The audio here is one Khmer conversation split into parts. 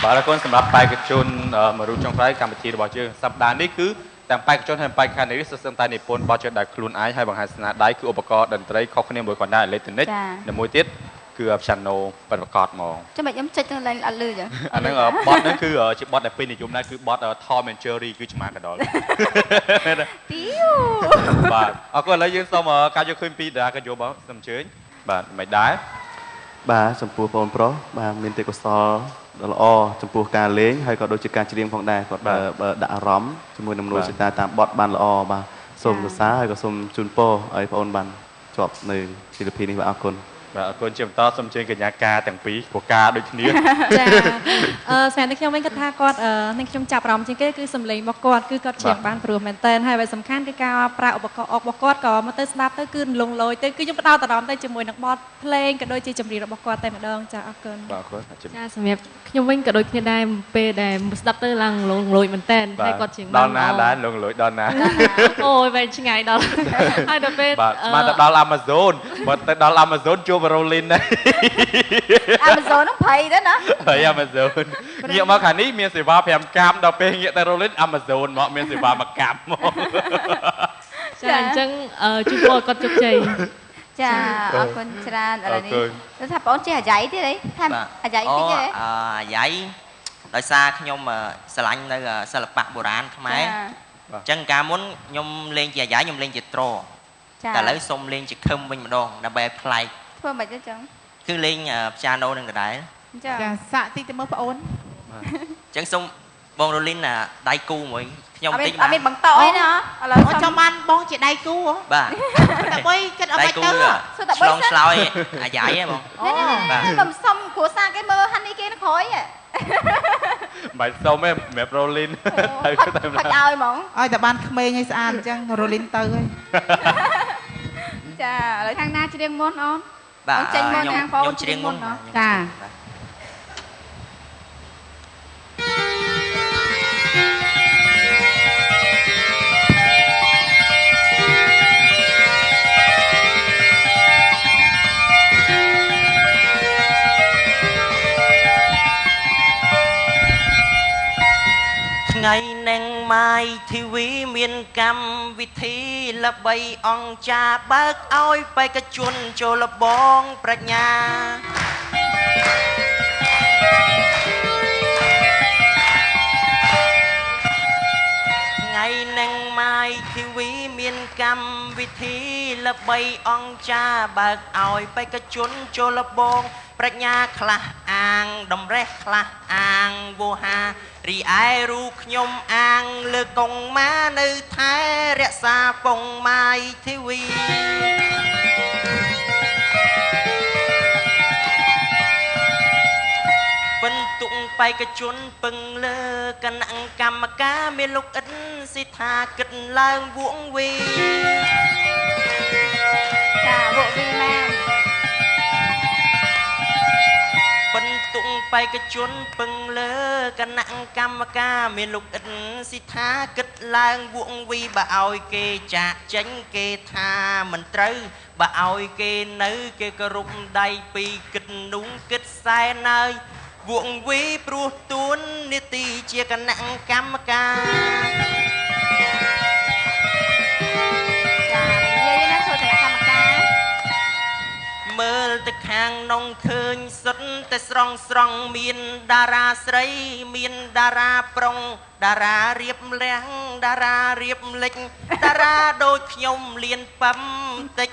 បាទអរគុណសម្រាប់បេក្ខជនមករួមចុងក្រោយកម្មវិធីរបស់យើងសប្តាហ៍នេះគឺទាំងបេក្ខជនហើយបេក្ខនារីសឹមតែនិពន្ធបទជើងដែលខ្លួនឯងហើយបង្ហាញស្នាដៃគឺឧបករណ៍តន្ត្រីខុសគ្នាមួយគាត់ដែរអេឡិចត្រូនិកនិងមួយទៀតគឺ piano ពិតប្រាកដហ្មងចាំមិនខ្ញុំចុចទៅឡើងអត់លឺចឹងអាហ្នឹងបទហ្នឹងគឺជាបទដែលពេញនិយមដែរគឺបទ Tom and Jerry គឺឆ្មាកដុលទីបាទអរគុណឥឡូវយើងសូមការយកឃើញពីតារាកញ្ជោបងសូមអញ្ជើញបាទមិនដែរបាទចំពោះបងប្រុសបាទមានទេពកោសល្យដ៏ល្អចំពោះការលេងហើយក៏ដូចជាការច្រៀងផងដែរគាត់ដាក់អារម្មណ៍ជាមួយនឹងមនោសញ្ចេតនាតាមបទបានល្អបាទសូមសរសើរហើយក៏សូមជូនពរឲ្យបងអូនបានជាប់នៅសិល្បៈនេះបាទអរគុណបាទអរគុណជាបន្តសូមអញ្ជើញកញ្ញាការទាំងពីរព្រោះការដូចគ្នាចាស្មានតែខ្ញុំវិញគាត់ថាគាត់នឹងខ្ញុំចាប់អារម្មណ៍ជាងគេគឺសំឡេងរបស់គាត់គឺគាត់ច្រៀងបានព្រោះមែនតើហើយសំខាន់គឺការប្រើឧបករណ៍អុករបស់គាត់ក៏មកទៅស្ដាប់ទៅគឺលងលយទៅគឺខ្ញុំផ្ដោតអារម្មណ៍ទៅជាមួយនឹងបទភ្លេងក៏ដូចជាចម្រៀងរបស់គាត់តែម្ដងចាអរគុណបាទអរគុណចាសម្រាប់ខ្ញុំវិញក៏ដូចគ្នាដែរពេលដែលស្ដាប់ទៅឡើងលងលយមែនតើហើយគាត់ច្រៀងដល់ណាដែរលងលយដល់ណាអូយវែងឆ្ងាយដល់ហើយដល់ពេលបាទមកទៅដល់ Amazon បើទៅដល់ Amazon ជួប Rolin ដែរ Amazon ហ្នឹងភ័យទៅណាភ័យ Amazon ងាកមកខាងនេះមានសេវា5កាមដល់ពេលងាកទៅ Rolin Amazon មកមានសេវា1កាមមកចាអញ្ចឹងជូនពរគាត់ជោគជ័យចាអរគុណច្រើនឥឡូវនេះទៅថាបងចេះអាយ៉ៃទៀតអីថាអាយ៉ៃតិចទេអាយ៉ៃដោយសារខ្ញុំស្រឡាញ់នៅសិល្បៈបុរាណខ្មែរអញ្ចឹងកាលមុនខ្ញុំលេងជាអាយ៉ៃខ្ញុំលេងជាត្រតែឥឡូវសូមលេងជាខឹមវិញម្ដងដើម្បីឲ្យប្លែកធ្វើមិនទេចឹងគឺលេង piano នឹងដដែលចាសាក់តិចទៅមើលប្អូនអញ្ចឹងសូមបងរ៉ូលីនដៃគូមួយខ្ញុំតិចបាទអត់មានបង្កអីណាឥឡូវចាំបានបងជាដៃគូហ៎បាទតែបីគិតអត់បាច់ទៅឆ្លងឆ្លោយអាយ៉ៃហ៎បងបាទខ្ញុំសុំគ្រួសារគេមើលហានីគេនៅក្រោយមិនសុំទេសម្រាប់រ៉ូលីនទៅទៅឲ្យហ្មងឲ្យតែបានក្មេងឲ្យស្អាតអញ្ចឹងរ៉ូលីនទៅហើយចាឥឡូវខាងណាច្រៀងមុនអូនបាទខ្ញុំច្រៀងមុនចាថ្ងៃនឹងម៉ាយធីវីមានកម្មវិធីល្បីអង្គការបើកឲ្យបេក្ខជនចូលលបងប្រាជ្ញាថ្ងៃនឹងម៉ាយធីវីមានកម្មវិធីល្បីអង្គការបើកឲ្យបេក្ខជនចូលលបងប្រាជ្ញាខ្លះអាងតម្រេះខ្លះអាងវោហារីឯរូខ្ញុំអាងលើកងម៉ានៅថែរក្សាពងម៉ាយធីវីបន្ទុកបេក្ខជនពឹងលើគណៈកម្មការមានលោកអិនសិដ្ឋាគិតឡើងវងវីចាវងវីមែនបន្ទុកបេក្ខជនពឹងលើគណៈកម្មការមានលោកអិនសិដ្ឋាគិតឡើងវងវីបើឲ្យគេចាក់ចេញគេថាមិនត្រូវបើឲ្យគេនៅគេគោរពដៃពីគិតនោះគិតសែនហើយវងវីព្រោះទួននីតិជាគណៈកម្មការចានិយាយណាធ្វើគណៈកម្មការមើលទៅខាងនងឃើញសុទ្ធតែស្រង់មានតារាស្រីមានតារាប្រុងតារារៀបលះតារារៀបលិចតារាដូចខ្ញុំលៀនប៉ំតិច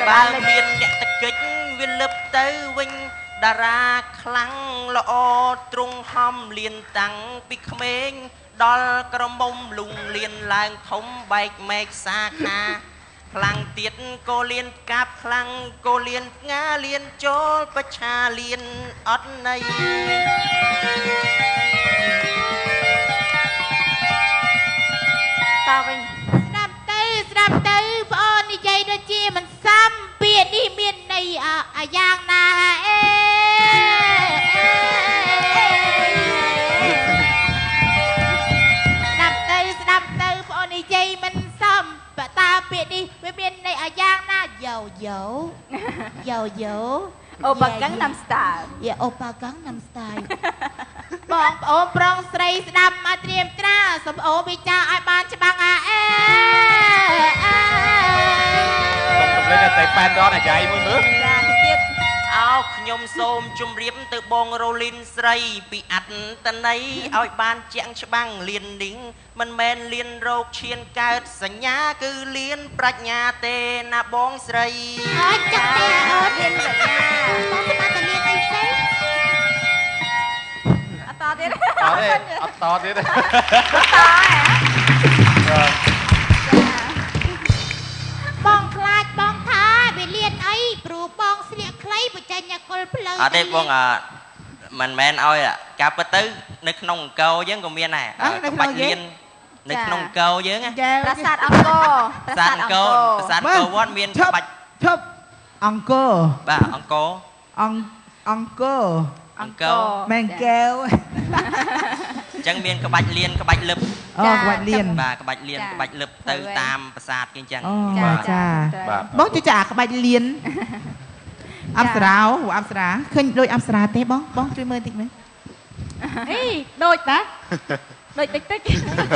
បើមានអ្នកតកិច្ចវាលឹបទៅវិញតារាខ្លាំងល្អទ្រង់ហំលៀនតាំងពីក្មេងដល់ក្រមុំលុងលៀនឡើងធំបែកមេឃសាខាខ្លាំងទៀតក៏លៀនកាប់ខ្លាំងក៏លៀនផ្ងាលៀនចូលបច្ឆាលៀនអត់ន័យតវិញស្ដាប់ទៅបងអូននិយាយដូចជាមិនសមពាក្យនេះមានន័យអាយ៉ាងណាអេស្ដាប់ទៅបងអូននិយាយមិនសមតាពាក្យនេះវាមានន័យអាយ៉ាងណាយោ អូបាកាំងណាំស្តាល់ យ៉ាអូប៉ាកាំងណាំស្ទាយបងប្អូនប្រុងស្រីស្ដាប់មកត្រៀមត្រាសូមអូនវិចារឲ្យបានច្បាស់អេ សំលេងតែប៉ែនរត់អាយ៉ៃមួយមើល ចាទៀត អោខ្ញុំសូមជម្រាបទៅបងរ៉ូលីនស្រីពីអត្តន័យឲ្យបានជាក់ច្បាំងលៀននីងមិនមែនលៀនរោគឈានកើតសញ្ញាគឺលៀនប្រាជ្ញាទេណាបងស្រី អើចាក់ទេអូន លៀនប្រាជ្ញា បងស្មាតលៀនអីផ្សេង អត់តទៀត អត់ទេអត់តទៀតទេ តហ៎ បងខ្លាចបងថាវាលៀនអីព្រោះបងស្លៀកខ្លីបញ្ចេញតែគល់ផ្លូវ អត់ទេបងមិនមែនឲ្យការពិតទៅនៅក្នុងអង្គរយើងក៏មានដែរក្បាច់លៀននៅក្នុងអង្គរយើងណា ប្រាសាទអង្គរ ប្រាសាទអង្គរប្រាសាទអង្គរវត្តមានក្បាច់ ឈប់អង្គរ បាទអង្គរ អង្គរ អង្គរ មែនកែវ អញ្ចឹងមានក្បាច់លៀនក្បាច់លឹប អូក្បាច់លៀន បាទក្បាច់លៀនក្បាច់លឹបទៅតាមប្រាសាទគេអញ្ចឹង អូ ចា ចា បាទ បងជួយចាក្បាច់លៀនអប្សរាអប្សរាឃើញដូចអប្សរាទេបងជួយមើលតិចមើល អីដូចតាដូចតិចតិច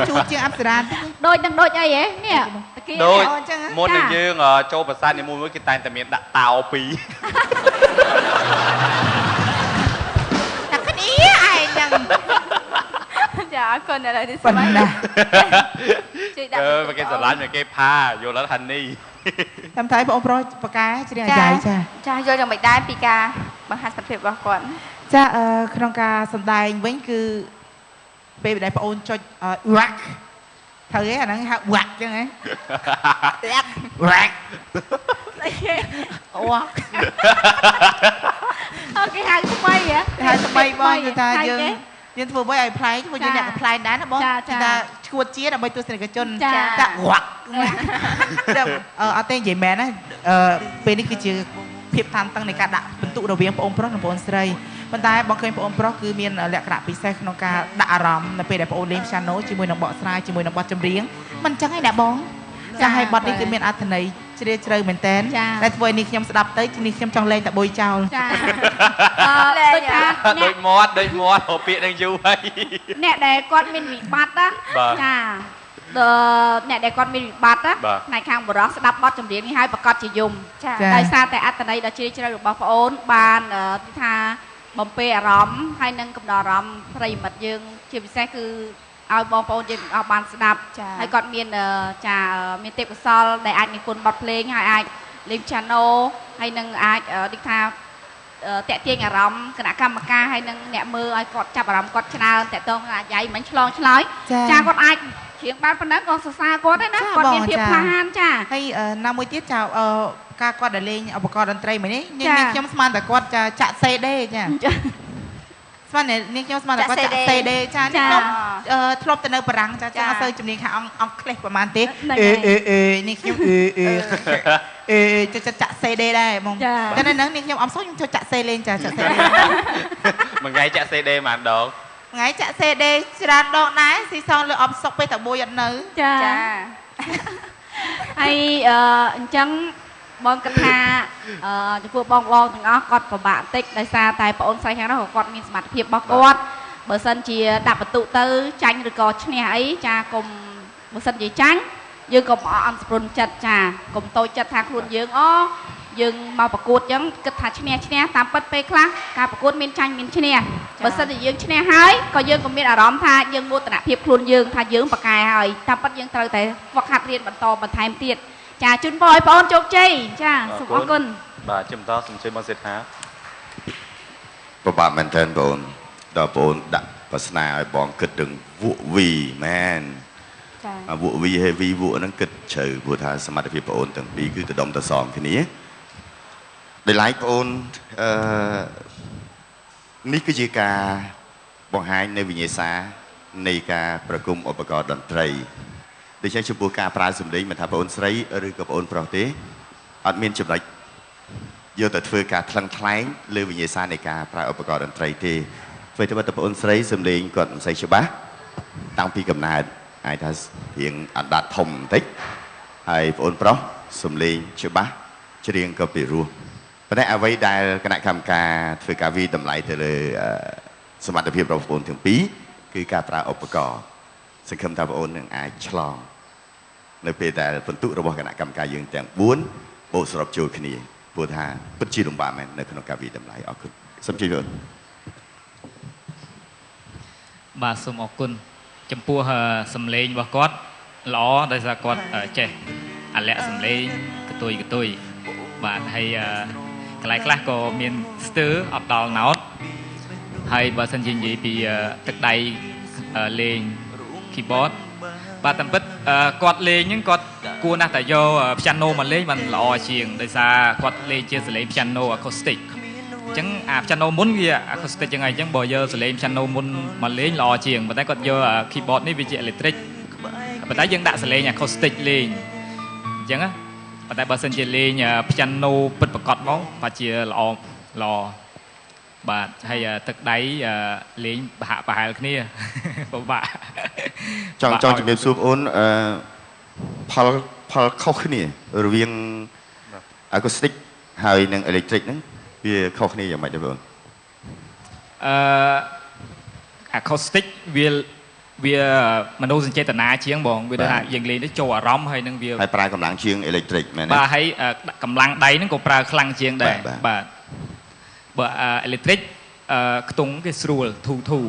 ជួជាងអប្សរាតិច ដូចនឹងដូចអីហ៎នេះតាគី ដូច អញ្ចឹង មុននឹងយើងចូលប្រាសាទនីមួយៗគេតែងតែមានដាក់តោពីរ តែគ្នាឯងហ្នឹង ចាអរគុណឥឡូវនេះ ប៉ុណ្ណា ជួយដាក់ គេស្រឡាញ់គេផាយល់អត់ថានេះ តាមថៃបងប្រុសបកាច្រៀងអាយ៉ៃចា ចាយល់យ៉ាងមិនដែរពីការបង្ហាញសមត្ថភាពរបស់គាត់ ចាក្នុងការសម្ដែងវិញគឺពេលដែលបងអូនចុចវ៉ាក់ត្រូវទេអាហ្នឹងហៅវ៉ាក់ចឹងហ៎ លាក់ វ៉ាក់ ស្អីគេ វ៉ាក់ អូគេហៅថ្មីហ៎ ហើយថ្មីបងគឺថាយើងធ្វើអ្វីឲ្យប្លែកព្រោះយើងអ្នកកំប្លែងដែរណាបងគឺថាឈួតជាដើម្បីទស្សនិកជនតាវ៉ាក់តែអត់ទេនិយាយមែនណាពេលនេះគឺជាភាពតានតឹងនៃការដាក់បន្ទុករវាងបងប្រុសនិងបងស្រីប៉ុន្តែបងឃើញបងប្រុសគឺមានលក្ខណៈពិសេសក្នុងការដាក់អារម្មណ៍នៅពេលដែលបងលេង piano ជាមួយនឹងបកស្រាយជាមួយនឹងបទចម្រៀងមិនអញ្ចឹងឯណាបងចាឲ្យបទនេះគឺមានអត្ថន័យជ្រាលជ្រៅមែនតើតែធ្វើឲ្យនេះខ្ញុំស្ដាប់ទៅនេះខ្ញុំចង់លេងតែបុយចោល ចា ដូចថា ដូចមាត់ហៅពាក្យនឹងយូរហើយ អ្នកដែលគាត់មានវិបត្តិណា បាទ ចាអ្នកដែលគាត់មានវិបត្តិណា បាទ ផ្នែកខាងបរោះស្ដាប់បទចម្រៀងនេះហើយប្រកាសជាយំ ចា ដោយសារតែអត្តន័យដ៏ជ្រាលជ្រៅរបស់ប្អូនបានថាបំពេអារម្មណ៍ហើយនឹងកំដរអារម្មណ៍ប្រិយមិត្តយើងជាពិសេសគឺឲ្យបងប្អូនយើងទាំងអស់បានស្ដាប់ ចា ហើយគាត់មានមានទេពកោសលដែលអាចនិពន្ធបទភ្លេងហើយអាចលេង piano ហើយនឹងអាចដូចថាតាក់ទាញអារម្មណ៍គណៈកម្មការហើយនឹងអ្នកមើលឲ្យគាត់ចាប់អារម្មណ៍គាត់ច្រើនតាក់ទងនឹងអាយ៉ៃមិនឆ្លងឆ្លើយចាគាត់អាចច្រៀងបានប៉ុណ្ណឹងក៏សរសើរគាត់ដែរណាគាត់មានភាពក្លាហានចា ហើយណាមួយទៀតចៅការគាត់ដែលលេងឧបករណ៍តន្ត្រីមួយនេះខ្ញុំស្មានតែគាត់ចាក់ CD ចាស្មាននេះខ្ញុំស្មានតែគាត់ចាក់ CD ចានេះខ្ញុំធ្លាប់ទៅនៅបារាំងចាអត់សូវជំនាញខាងអង់គ្លេសប្រហែលទេនេះខ្ញុំចាក់ CD ដែរបងតែនៅហ្នឹងនេះខ្ញុំអមសូវខ្ញុំចូលចាក់ CD លេងចាចាក់ CD មួយថ្ងៃចាក់ CD ប៉ុន្មានដង ថ្ងៃចាក់ CD ច្រើនដងដែរស៊ីសងលើអបសុកពេលតែបួយអត់នៅ ចា ចា ហើយអញ្ចឹងបងគិតថាចំពោះបងទាំងអស់គាត់ពិបាកបន្តិចដោយសារតែប្អូនស្រីខាងនោះគាត់មានសមត្ថភាពរបស់គាត់បើសិនជាដាក់បន្ទុកទៅចាញ់ឬក៏ឈ្នះអីចាកុំបើសិនជាចាញ់យើងកុំអន់ស្ព្រុនចិត្តចាកុំតូចចិត្តថាខ្លួនយើងយើងមកប្រកួតអញ្ចឹងគិតថាឈ្នះតាមពិតពេលខ្លះការប្រកួតមានចាញ់មានឈ្នះបើសិនជាយើងឈ្នះហើយក៏យើងក៏មានអារម្មណ៍ថាយើងមោទនភាពខ្លួនយើងថាយើងប្រកែហើយតាមពិតយើងត្រូវតែហ្វឹកហាត់រៀនបន្តបន្ថែមទៀតចាជូនពរឲ្យបងអូនជោគជ័យចាសូមអរគុណ បាទជំតសូមជឿមកសេដ្ឋា ពិបាកមែនទែនបងដល់បងដាក់ប្រស្នាឲ្យបងគិតនឹងវក់វីមែន ចា វក់វីហើយវីវក់ហ្នឹងគិតជ្រៅព្រោះថាសមត្ថភាពបងទាំងពីរគឺដុំតសមគ្នាដោយឡែកបងនេះគឺជាការបង្ហាញនៅវិញ្ញាសានៃការប្រគំឧបករណ៍តន្ត្រីដូច្នេះចំពោះការប្រើសម្លេងមិនថាបងស្រីឬក៏បងប្រុសទេអត់មានចំណុចយកទៅធ្វើការថ្លឹងថ្លែងលើវិញ្ញាសានៃការប្រើឧបករណ៍តន្ត្រីទេធ្វើទៅតែបងស្រីសម្លេងគាត់មិនសូវច្បាស់តាំងពីកំណើតអាចថារៀងអណ្ដាតធំបន្តិចហើយបងប្រុសសម្លេងច្បាស់ច្រៀងក៏ពីរោះ ប៉ុន្តែអ្វីដែលគណៈកម្មការធ្វើការវិតម្លៃទៅលើសមត្ថភាពរបស់បងប្អូនទាំងពីរគឺការប្រើឧបករណ៍សង្ឃឹមថាបងប្អូននឹងអាចឆ្លងនៅពេលដែលបន្ទុករបស់គណៈកម្មការយើងទាំង4បូកសរុបចូលគ្នាព្រោះថាពិតជាលំបាកមែននៅក្នុងការវិតម្លៃអរគុណសូមជម្រាប បាទសូមអរគុណចំពោះសម្លេងរបស់គាត់ល្អដោយសារគាត់ចេះអាល័យសម្លេងកតុយកតុយបាទហើយកន្លែងខ្លះក៏មានស្ទើអត់ដល់ណោតហើយបើសិនជានិយាយពីទឹកដៃលេង keyboard បាទតាមពិតគាត់លេងហ្នឹងគាត់គួរណាស់តែយក piano មកលេងបានល្អជាងដោយសារគាត់លេងជាសលេង piano acoustic អញ្ចឹងអា piano មុនវា acoustic ចឹងហើយអញ្ចឹងបើយកសលេង piano មុនមកលេងល្អជាងប៉ុន្តែគាត់យក keyboard នេះវាជា electric ប៉ុន្តែយើងដាក់សលេង acoustic លេងអញ្ចឹងណាប៉ុន្តែបើសិនជាលេង piano ពិតប្រាកដមកបាទជាល្អបាទហើយទឹកដៃលេងប្រហែលគ្នាពិបាកចង់ជំរាបសួរបងប្អូនផលខុសគ្នារវាង acoustic ហើយនិង electric ហ្នឹងវាខុសគ្នាយ៉ាងម៉េចដែរបង acoustic វាមនោសញ្ចេតនាជាងបងវាថាយើងលេងទៅចូលអារម្មណ៍ហើយនឹងវាហើយប្រើកម្លាំងជាង electric មែនទេបាទហើយកម្លាំងដៃហ្នឹងក៏ប្រើខ្លាំងជាងដែរបាទបើ electric ខ្ទង់គេស្រួលធូ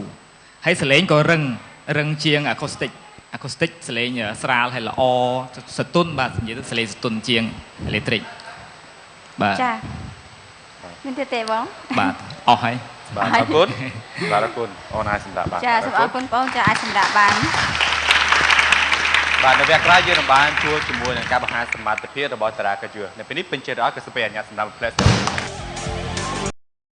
ហើយសលេងក៏រឹងជាង acoustic សលេងស្រាលហើយល្អសតុនបាទនិយាយទៅសលេងសតុនជាង electric បាទចាមានទៀតទេបងបាទអស់ហើយបាទអរគុណបាទអរគុណអូនអាចសម្រាប់បានចាសូមអរគុណបងចាអាចសម្រាប់បានបាទនៅវគ្គក្រោយយើងនឹងបានជួបជាមួយនឹងការបង្ហាញសមត្ថភាពរបស់តារាកាជឿនៅពេលនេះពេញចិត្តអរគុណសូមអនុញ្ញាតសម្រាប់ Plus